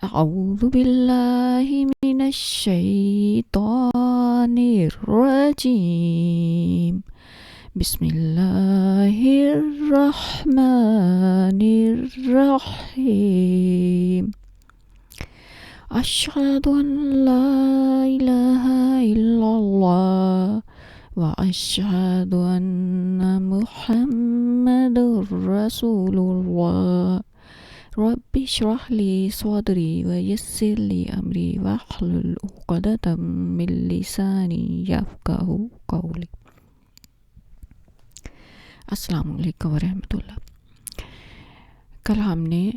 أعوذ بالله من الشيطان الرجيم. بسم الله الرحمن الرحيم. أشهد أن لا إله إلا الله وأشهد أن محمد رسول الله. رب اشرح لي صدري ويسر لي أمري واحلل عقدة من لساني يفقهوا قولي. السلام علیکم ورحمۃ اللہ۔ کل ہم نے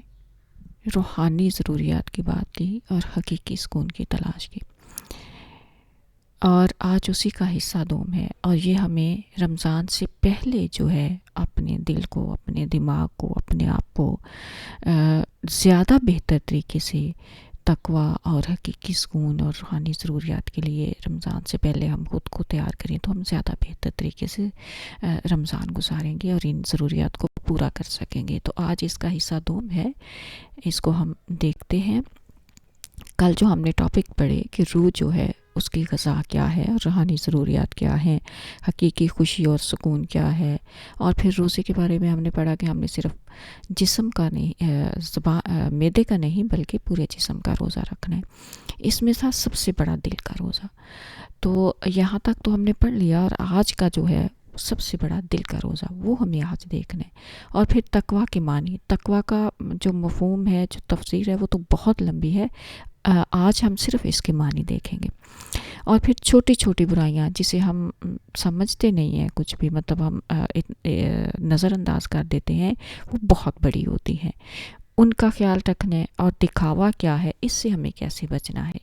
روحانی ضروریات کی بات کی اور حقیقی سکون کی تلاش کی، اور آج اسی کا حصہ دوم ہے، اور یہ ہمیں رمضان سے پہلے جو ہے اپنے دل کو، اپنے دماغ کو، اپنے آپ کو زیادہ بہتر طریقے سے تقویٰ اور حقیقی سکون اور روحانی ضروریات کے لیے رمضان سے پہلے ہم خود کو تیار کریں تو ہم زیادہ بہتر طریقے سے رمضان گزاریں گے اور ان ضروریات کو پورا کر سکیں گے۔ تو آج اس کا حصہ دوم ہے، اس کو ہم دیکھتے ہیں۔ کل جو ہم نے ٹاپک پڑھے کہ روح جو ہے اس کی غذا کیا ہے، روحانی ضروریات کیا ہیں، حقیقی خوشی اور سکون کیا ہے، اور پھر روزے کے بارے میں ہم نے پڑھا کہ ہم نے صرف جسم کا نہیں، معدے کا نہیں بلکہ پورے جسم کا روزہ رکھنا ہے۔ اس میں تھا سب سے بڑا دل کا روزہ۔ تو یہاں تک تو ہم نے پڑھ لیا، اور آج کا جو ہے سب سے بڑا دل کا روزہ وہ ہمیں آج دیکھنا ہے۔ اور پھر تقویٰ کے معنی، تقویٰ کا جو مفہوم ہے، جو تفسیر ہے، وہ تو بہت لمبی ہے، آج ہم صرف اس کے معنی دیکھیں گے۔ اور پھر چھوٹی چھوٹی برائیاں جسے ہم سمجھتے نہیں ہیں کچھ بھی، مطلب ہم نظر انداز کر دیتے ہیں، وہ بہت بڑی ہوتی ہیں، ان کا خیال رکھنا ہے۔ اور دکھاوا کیا ہے، اس سے ہمیں کیسے بچنا ہے۔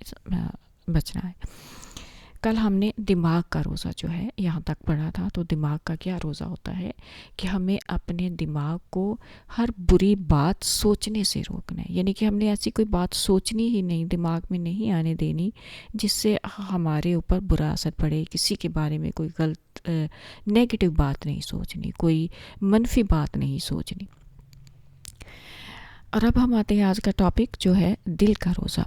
کل ہم نے دماغ کا روزہ جو ہے یہاں تک پڑھا تھا۔ تو دماغ کا کیا روزہ ہوتا ہے کہ ہمیں اپنے دماغ کو ہر بری بات سوچنے سے روکنا ہے، یعنی کہ ہم نے ایسی کوئی بات سوچنی ہی نہیں، دماغ میں نہیں آنے دینی جس سے ہمارے اوپر برا اثر پڑے۔ کسی کے بارے میں کوئی غلط نیگیٹو بات نہیں سوچنی، کوئی منفی بات نہیں سوچنی۔ اور اب ہم آتے ہیں آج کا ٹاپک جو ہے دل کا روزہ۔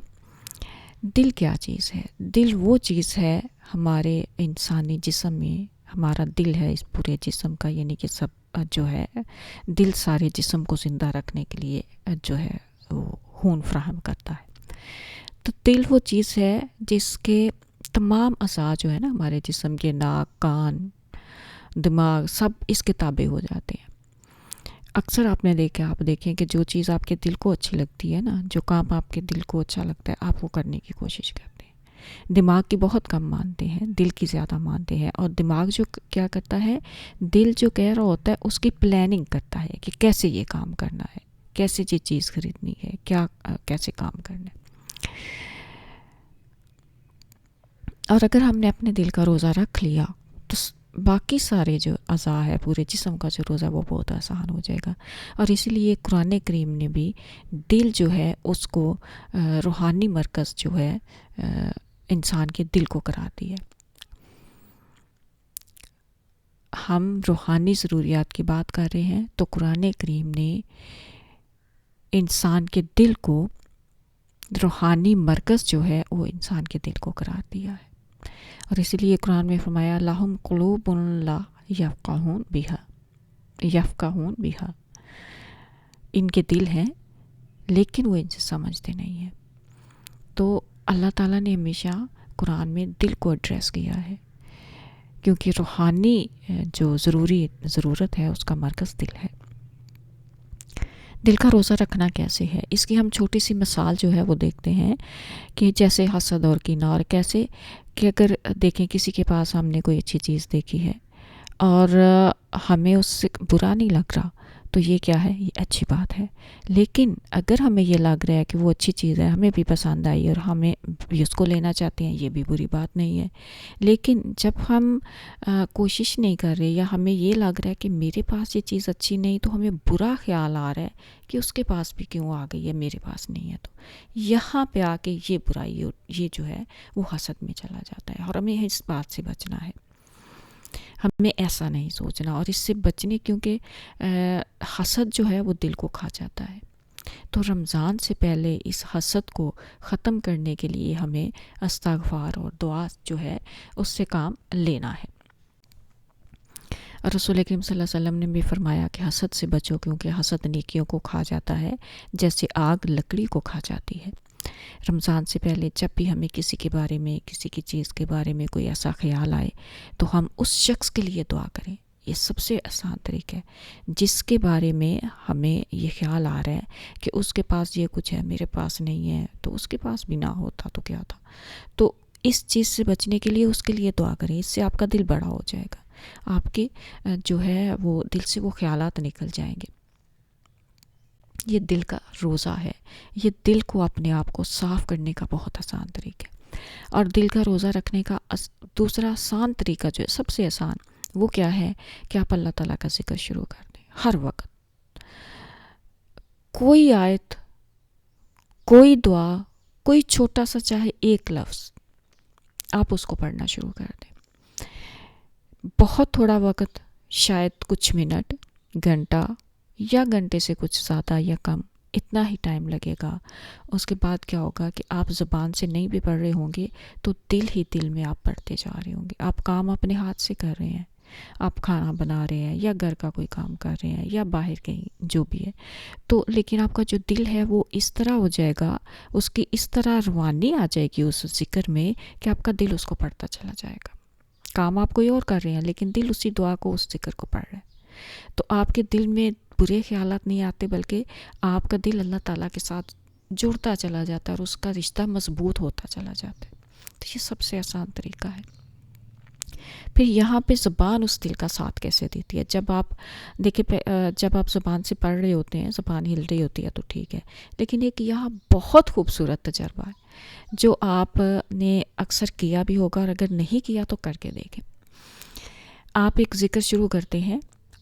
دل کیا چیز ہے؟ دل وہ چیز ہے ہمارے انسانی جسم میں، ہمارا دل ہے اس پورے جسم کا، یعنی کہ سب جو ہے دل سارے جسم کو زندہ رکھنے کے لیے جو ہے وہ خون فراہم کرتا ہے۔ تو دل وہ چیز ہے جس کے تمام اعضاء جو ہے نا ہمارے جسم کے، ناک، کان، دماغ، سب اس کے تابع ہو جاتے ہیں۔ اکثر آپ دیکھیں کہ جو چیز آپ کے دل کو اچھی لگتی ہے نا، جو کام آپ کے دل کو اچھا لگتا ہے، آپ وہ کرنے کی کوشش کرتے ہیں۔ دماغ کی بہت کم مانتے ہیں، دل کی زیادہ مانتے ہیں۔ اور دماغ جو کیا کرتا ہے، دل جو کہہ رہا ہوتا ہے اس کی پلاننگ کرتا ہے کہ کیسے یہ کام کرنا ہے، کیسے یہ چیز خریدنی ہے، کیسے کام کرنا ہے۔ اور اگر ہم نے اپنے دل کا روزہ رکھ لیا تو باقی سارے جو اعضاء ہے پورے جسم کا جو روزہ وہ بہت آسان ہو جائے گا۔ اور اسی لیے قرآن کریم نے بھی دل جو ہے اس کو روحانی مرکز جو ہے انسان کے دل کو قرار دیا ہے۔ ہم روحانی ضروریات کی بات کر رہے ہیں تو قرآن کریم نے انسان کے دل کو روحانی مرکز جو ہے وہ انسان کے دل کو قرار دیا ہے۔ اور اسی لیے قرآن میں فرمایا لہم قلوب لا یفقہون بہا، ان کے دل ہیں لیکن وہ ان سے سمجھتے نہیں ہیں۔ تو اللہ تعالیٰ نے ہمیشہ قرآن میں دل کو ایڈریس کیا ہے، کیونکہ روحانی جو ضرورت ہے اس کا مرکز دل ہے۔ دل کا روزہ رکھنا کیسے ہے، اس کی ہم چھوٹی سی مثال جو ہے وہ دیکھتے ہیں کہ جیسے حسد اور کینہ، اور کیسے کہ اگر دیکھیں کسی کے پاس ہم نے کوئی اچھی چیز دیکھی ہے اور ہمیں اس سے برا نہیں لگ رہا تو یہ کیا ہے، یہ اچھی بات ہے۔ لیکن اگر ہمیں یہ لگ رہا ہے کہ وہ اچھی چیز ہے، ہمیں بھی پسند آئی اور ہمیں بھی اس کو لینا چاہتے ہیں، یہ بھی بری بات نہیں ہے۔ لیکن جب ہم کوشش نہیں کر رہے یا ہمیں یہ لگ رہا ہے کہ میرے پاس یہ چیز اچھی نہیں، تو ہمیں برا خیال آ رہا ہے کہ اس کے پاس بھی کیوں آ گئی ہے، میرے پاس نہیں ہے، تو یہاں پہ آ کے یہ برائی یہ جو ہے وہ حسد میں چلا جاتا ہے۔ اور ہمیں اس بات سے بچنا ہے، ہمیں ایسا نہیں سوچنا اور اس سے بچنے، کیونکہ حسد جو ہے وہ دل کو کھا جاتا ہے۔ تو رمضان سے پہلے اس حسد کو ختم کرنے کے لیے ہمیں استغفار اور دعا جو ہے اس سے کام لینا ہے۔ رسول کریم صلی اللہ علیہ وسلم نے بھی فرمایا کہ حسد سے بچو، کیونکہ حسد نیکیوں کو کھا جاتا ہے جیسے آگ لکڑی کو کھا جاتی ہے۔ رمضان سے پہلے جب بھی ہمیں کسی کے بارے میں، کسی کی چیز کے بارے میں کوئی ایسا خیال آئے تو ہم اس شخص کے لیے دعا کریں۔ یہ سب سے آسان طریقہ ہے۔ جس کے بارے میں ہمیں یہ خیال آ رہا ہے کہ اس کے پاس یہ کچھ ہے، میرے پاس نہیں ہے، تو اس کے پاس بھی نہ ہوتا تو کیا تھا۔ تو اس چیز سے بچنے کے لیے اس کے لیے دعا کریں، اس سے آپ کا دل بڑا ہو جائے گا، آپ کے جو ہے وہ دل سے وہ خیالات نکل جائیں گے۔ یہ دل کا روزہ ہے، یہ دل کو اپنے آپ کو صاف کرنے کا بہت آسان طریقہ ہے۔ اور دل کا روزہ رکھنے کا دوسرا آسان طریقہ جو ہے، سب سے آسان، وہ کیا ہے کہ آپ اللہ تعالیٰ کا ذکر شروع کر دیں۔ ہر وقت کوئی آیت، کوئی دعا، کوئی چھوٹا سا چاہے ایک لفظ، آپ اس کو پڑھنا شروع کر دیں۔ بہت تھوڑا وقت، شاید کچھ منٹ، گھنٹہ یا گھنٹے سے کچھ زیادہ یا کم، اتنا ہی ٹائم لگے گا۔ اس کے بعد کیا ہوگا کہ آپ زبان سے نہیں بھی پڑھ رہے ہوں گے تو دل ہی دل میں آپ پڑھتے جا رہے ہوں گے۔ آپ کام اپنے ہاتھ سے کر رہے ہیں، آپ کھانا بنا رہے ہیں یا گھر کا کوئی کام کر رہے ہیں یا باہر کہیں جو بھی ہے، تو لیکن آپ کا جو دل ہے وہ اس طرح ہو جائے گا، اس کی اس طرح روانی آ جائے گی اس ذکر میں کہ آپ کا دل اس کو پڑھتا چلا جائے گا۔ کام آپ کوئی اور کر رہے ہیں لیکن دل اسی دعا کو، اس ذکر کو پڑھ رہے ہیں، تو آپ کے دل میں برے خیالات نہیں آتے، بلکہ آپ کا دل اللہ تعالیٰ کے ساتھ جڑتا چلا جاتا ہے اور اس کا رشتہ مضبوط ہوتا چلا جاتا ہے۔ تو یہ سب سے آسان طریقہ ہے۔ پھر یہاں پہ زبان اس دل کا ساتھ کیسے دیتی ہے؟ جب آپ دیکھیں، جب آپ زبان سے پڑھ رہے ہوتے ہیں، زبان ہل رہی ہوتی ہے تو ٹھیک ہے، لیکن ایک یہاں بہت خوبصورت تجربہ ہے جو آپ نے اکثر کیا بھی ہوگا، اور اگر نہیں کیا تو کر کے دیکھیں۔ آپ ایک ذکر شروع کرتے ہیں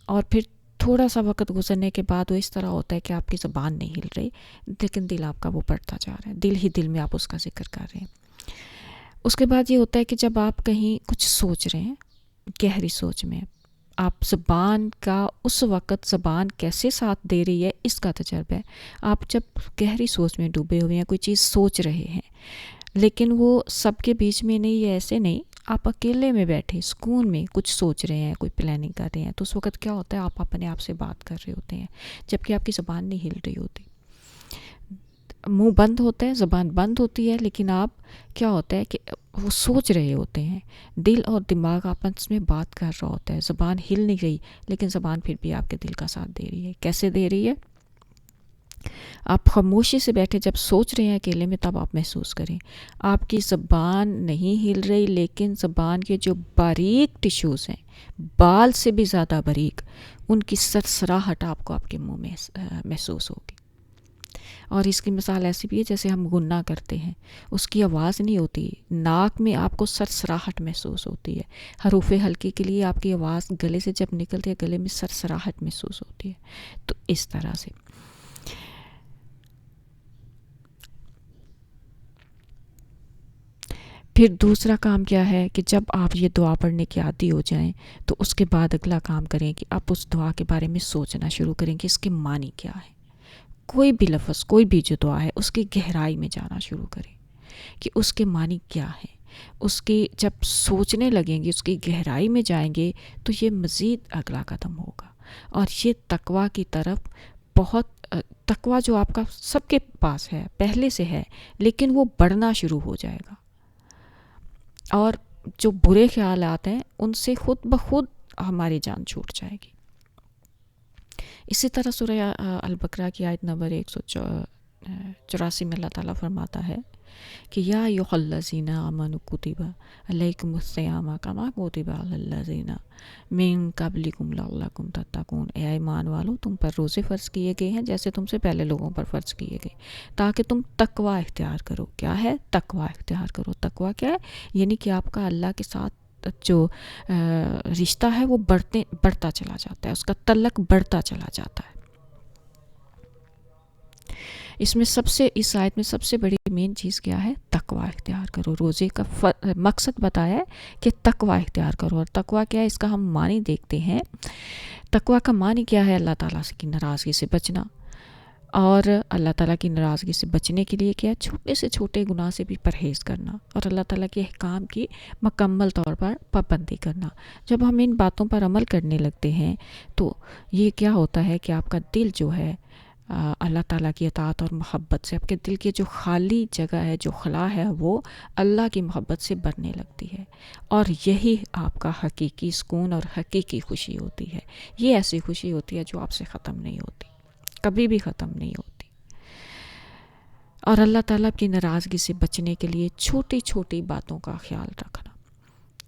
اور پھر تھوڑا سا وقت گزرنے کے بعد وہ اس طرح ہوتا ہے کہ آپ کی زبان نہیں ہل رہی لیکن دل آپ کا وہ پڑھتا جا رہا ہے، دل ہی دل میں آپ اس کا ذکر کر رہے ہیں۔ اس کے بعد یہ ہوتا ہے کہ جب آپ کہیں کچھ سوچ رہے ہیں، گہری سوچ میں، آپ زبان کا اس وقت زبان کیسے ساتھ دے رہی ہے اس کا تجربہ ہے۔ آپ جب گہری سوچ میں ڈوبے ہوئے ہیں، کوئی چیز سوچ رہے ہیں، لیکن وہ سب کے بیچ میں نہیں ہے، ایسے نہیں، آپ اکیلے میں بیٹھے سکون میں کچھ سوچ رہے ہیں، کوئی پلاننگ کر رہے ہیں، تو اس وقت کیا ہوتا ہے، آپ اپنے آپ سے بات کر رہے ہوتے ہیں جبکہ آپ کی زبان نہیں ہل رہی ہوتی، منہ بند ہوتا ہے، زبان بند ہوتی ہے، لیکن آپ کیا ہوتا ہے کہ وہ سوچ رہے ہوتے ہیں، دل اور دماغ آپس میں بات کر رہا ہوتا ہے، زبان ہل نہیں رہی لیکن زبان پھر بھی آپ کے دل کا ساتھ دے رہی ہے۔ کیسے دے رہی ہے؟ آپ خاموشی سے بیٹھے جب سوچ رہے ہیں اکیلے میں، تب آپ محسوس کریں آپ کی زبان نہیں ہل رہی، لیکن زبان کے جو باریک ٹیشوز ہیں، بال سے بھی زیادہ باریک، ان کی سرسراہٹ آپ کو آپ کے منہ میں محسوس ہوگی۔ اور اس کی مثال ایسی بھی ہے جیسے ہم گننا کرتے ہیں، اس کی آواز نہیں ہوتی، ناک میں آپ کو سرسراہٹ محسوس ہوتی ہے۔ حروف ہلکی کے لیے آپ کی آواز گلے سے جب نکلتی ہے، گلے میں سرسراہٹ محسوس ہوتی ہے۔ تو اس طرح سے پھر دوسرا کام کیا ہے کہ جب آپ یہ دعا پڑھنے کے عادی ہو جائیں تو اس کے بعد اگلا کام کریں کہ آپ اس دعا کے بارے میں سوچنا شروع کریں کہ اس کے معنی کیا ہے۔ کوئی بھی لفظ، کوئی بھی جو دعا ہے، اس کی گہرائی میں جانا شروع کریں کہ اس کے معنی کیا ہے۔ اس کی جب سوچنے لگیں گے، اس کی گہرائی میں جائیں گے تو یہ مزید اگلا قدم ہوگا، اور یہ تقویٰ کی طرف بہت، تقویٰ جو آپ کا سب کے پاس ہے، پہلے سے ہے، لیکن وہ بڑھنا شروع ہو جائے گا، اور جو برے خیالات ہیں ان سے خود بخود ہماری جان چھوٹ جائے گی۔ اسی طرح سورہ البقرہ کی آیت نمبر 184 میں اللہ تعالیٰ فرماتا ہے کہ یا ایھا الذین آمنوا کتب علیکم الصیام کما کتب علی الذین من قبلکم لعلکم تتقون۔ اے ایمان والو، تم پر روزے فرض کیے گئے ہیں جیسے تم سے پہلے لوگوں پر فرض کیے گئے، تاکہ تم تقوی اختیار کرو۔ کیا ہے؟ تقوی اختیار کرو۔ تقوی کیا ہے؟ یعنی کہ آپ کا اللہ کے ساتھ جو رشتہ ہے وہ بڑھتا چلا جاتا ہے، اس کا تعلق بڑھتا چلا جاتا ہے۔ اس میں اس آیت میں سب سے بڑی مین چیز کیا ہے؟ تقوی اختیار کرو۔ روزے کا مقصد بتایا ہے کہ تقوی اختیار کرو، اور تقوی کیا ہے اس کا ہم معنی دیکھتے ہیں۔ تقوی کا معنی کیا ہے؟ اللہ تعالیٰ کی ناراضگی سے بچنا، اور اللہ تعالیٰ کی ناراضگی سے بچنے کے لیے کیا، چھوٹے سے چھوٹے گناہ سے بھی پرہیز کرنا اور اللہ تعالیٰ کے احکام کی مکمل طور پر پابندی کرنا۔ جب ہم ان باتوں پر عمل کرنے لگتے ہیں تو یہ کیا ہوتا ہے کہ آپ کا دل جو ہے اللہ تعالیٰ کی اطاعت اور محبت سے، آپ کے دل کی جو خالی جگہ ہے، جو خلا ہے، وہ اللہ کی محبت سے بھرنے لگتی ہے، اور یہی آپ کا حقیقی سکون اور حقیقی خوشی ہوتی ہے۔ یہ ایسی خوشی ہوتی ہے جو آپ سے ختم نہیں ہوتی، کبھی بھی ختم نہیں ہوتی۔ اور اللہ تعالیٰ کی ناراضگی سے بچنے کے لیے چھوٹی چھوٹی باتوں کا خیال رکھنا،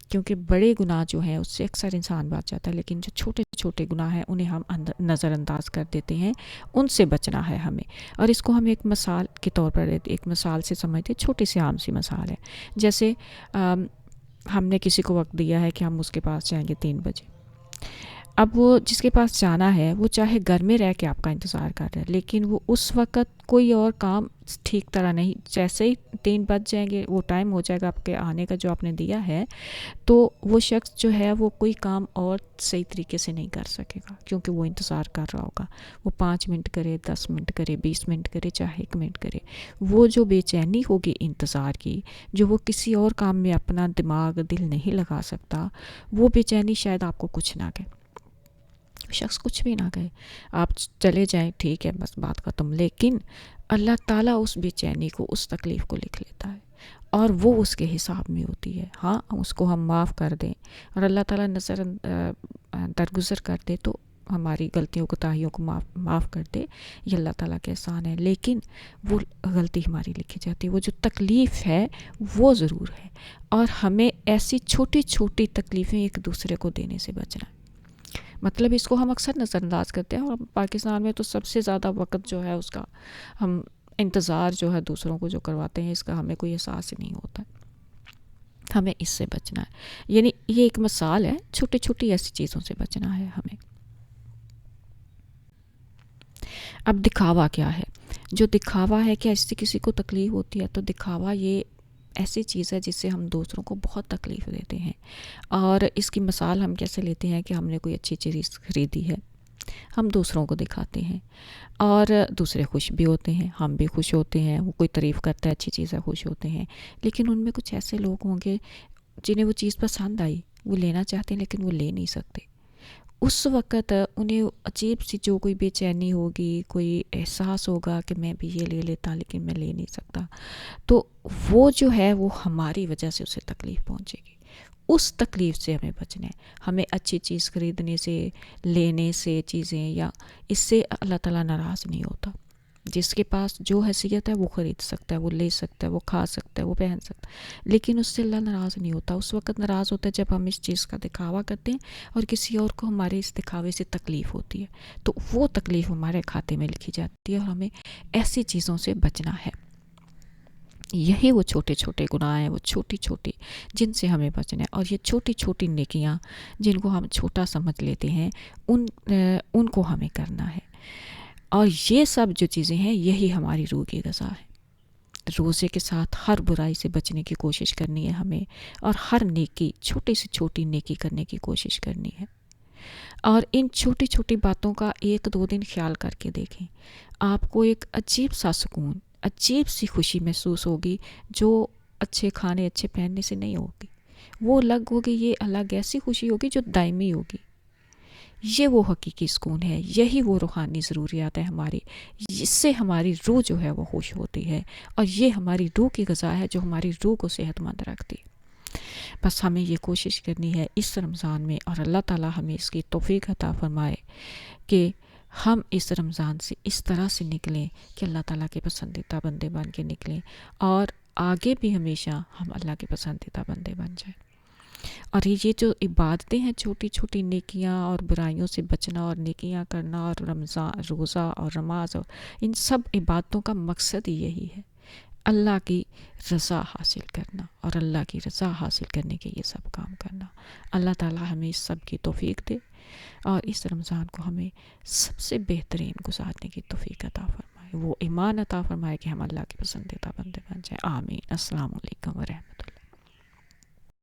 کیونکہ بڑے گناہ جو ہیں اس سے اکثر انسان بچ جاتا ہے، لیکن جو چھوٹے چھوٹے گناہ ہیں انہیں ہم نظر انداز کر دیتے ہیں، ان سے بچنا ہے ہمیں۔ اور اس کو ہم ایک مثال کے طور پر ایک مثال سے سمجھتے، چھوٹی سی عام سی مثال ہے، جیسے ہم نے کسی کو وقت دیا ہے کہ ہم اس کے پاس جائیں گے 3 بجے۔ اب وہ جس کے پاس جانا ہے وہ چاہے گھر میں رہ کے آپ کا انتظار کر رہا ہے، لیکن وہ اس وقت کوئی اور کام ٹھیک طرح نہیں، جیسے ہی 3 بج جائیں گے، وہ ٹائم ہو جائے گا آپ کے آنے کا جو آپ نے دیا ہے، تو وہ شخص جو ہے وہ کوئی کام اور صحیح طریقے سے نہیں کر سکے گا، کیونکہ وہ انتظار کر رہا ہوگا۔ وہ 5 منٹ کرے، 10 منٹ کرے، 20 منٹ کرے، چاہے 1 منٹ کرے، وہ جو بے چینی ہوگی انتظار کی، جو وہ کسی اور کام میں اپنا دماغ دل نہیں لگا سکتا، وہ بے چینی شاید آپ کو کچھ نہ کہے، شخص کچھ بھی نہ کہے، آپ چلے جائیں، ٹھیک ہے، بس بات ختم۔ لیکن اللہ تعالیٰ اس بے چینی کو، اس تکلیف کو لکھ لیتا ہے، اور وہ اس کے حساب میں ہوتی ہے۔ ہاں، اس کو ہم معاف کر دیں اور اللہ تعالیٰ نظر درگزر کر دے تو ہماری غلطیوں کوتاہیوں کو معاف کر دے، یہ اللہ تعالیٰ کے احسان ہے، لیکن وہ غلطی ہماری لکھی جاتی ہے، وہ جو تکلیف ہے وہ ضرور ہے، اور ہمیں ایسی چھوٹی چھوٹی تکلیفیں ایک دوسرے کو دینے سے بچنا ہے۔ مطلب اس کو ہم اکثر نظر انداز کرتے ہیں، اور پاکستان میں تو سب سے زیادہ وقت جو ہے اس کا ہم انتظار جو ہے دوسروں کو جو کرواتے ہیں، اس کا ہمیں کوئی احساس ہی نہیں ہوتا ہے۔ ہمیں اس سے بچنا ہے، یعنی یہ ایک مثال ہے، چھوٹی چھوٹی ایسی چیزوں سے بچنا ہے ہمیں۔ اب دکھاوا کیا ہے؟ جو دکھاوا ہے کہ اس سے کسی کو تکلیف ہوتی ہے، تو دکھاوا یہ ایسی چیز ہے جس سے ہم دوسروں کو بہت تکلیف دیتے ہیں۔ اور اس کی مثال ہم کیسے لیتے ہیں کہ ہم نے کوئی اچھی چیز خریدی ہے، ہم دوسروں کو دکھاتے ہیں، اور دوسرے خوش بھی ہوتے ہیں، ہم بھی خوش ہوتے ہیں، وہ کوئی تعریف کرتا ہے، اچھی چیز ہے، خوش ہوتے ہیں، لیکن ان میں کچھ ایسے لوگ ہوں گے جنہیں وہ چیز پسند آئی، وہ لینا چاہتے ہیں لیکن وہ لے نہیں سکتے۔ اس وقت انہیں عجیب سی جو کوئی بے چینی ہوگی، کوئی احساس ہوگا کہ میں بھی یہ لے لیتا لیکن میں لے نہیں سکتا، تو وہ جو ہے وہ ہماری وجہ سے اسے تکلیف پہنچے گی۔ اس تکلیف سے ہمیں بچنا ہے۔ ہمیں اچھی چیز خریدنے سے، لینے سے چیزیں، یا اس سے اللہ تعالیٰ ناراض نہیں ہوتا۔ جس کے پاس جو حیثیت ہے وہ خرید سکتا ہے، وہ لے سکتا ہے، وہ کھا سکتا ہے، وہ پہن سکتا ہے، لیکن اس سے اللہ ناراض نہیں ہوتا۔ اس وقت ناراض ہوتا ہے جب ہم اس چیز کا دکھاوا کرتے ہیں اور کسی اور کو ہمارے اس دکھاوے سے تکلیف ہوتی ہے، تو وہ تکلیف ہمارے کھاتے میں لکھی جاتی ہے، اور ہمیں ایسی چیزوں سے بچنا ہے۔ یہی وہ چھوٹے چھوٹے گناہ ہیں، وہ چھوٹی چھوٹی جن سے ہمیں بچنا ہے، اور یہ چھوٹی چھوٹی نیکیاں جن کو ہم چھوٹا سمجھ لیتے ہیں، ان کو ہمیں کرنا ہے۔ اور یہ سب جو چیزیں ہیں یہی ہماری روح کی غذا ہے۔ روزے کے ساتھ ہر برائی سے بچنے کی کوشش کرنی ہے ہمیں، اور ہر نیکی، چھوٹی سے چھوٹی نیکی کرنے کی کوشش کرنی ہے۔ اور ان چھوٹی چھوٹی باتوں کا 1-2 دن خیال کر کے دیکھیں، آپ کو ایک عجیب سا سکون، عجیب سی خوشی محسوس ہوگی، جو اچھے کھانے، اچھے پہننے سے نہیں ہوگی۔ وہ الگ ہوگی، یہ الگ ایسی خوشی ہوگی جو دائمی ہوگی۔ یہ وہ حقیقی سکون ہے، یہی وہ روحانی ضروریات ہے ہماری، اس سے ہماری روح جو ہے وہ خوش ہوتی ہے، اور یہ ہماری روح کی غذا ہے جو ہماری روح کو صحت مند رکھتی ہے۔ بس ہمیں یہ کوشش کرنی ہے اس رمضان میں، اور اللہ تعالیٰ ہمیں اس کی توفیق عطا فرمائے کہ ہم اس رمضان سے اس طرح سے نکلیں کہ اللہ تعالیٰ کے پسندیدہ بندے بن کے نکلیں، اور آگے بھی ہمیشہ ہم اللہ کے پسندیدہ بندے بن جائیں۔ اور یہ جو عبادتیں ہیں، چھوٹی چھوٹی نیکیاں اور برائیوں سے بچنا اور نیکیاں کرنا، اور رمضان، روزہ اور نماز، اور ان سب عبادتوں کا مقصد ہی یہی ہے، اللہ کی رضا حاصل کرنا، اور اللہ کی رضا حاصل کرنے کے یہ سب کام کرنا۔ اللہ تعالیٰ ہمیں اس سب کی توفیق دے، اور اس رمضان کو ہمیں سب سے بہترین گزارنے کی توفیق عطا فرمائے، وہ ایمان عطا فرمائے کہ ہم اللہ کے پسندیدہ بندے بن جائیں۔ آمین۔ السلام علیکم ورحمۃ اللہ۔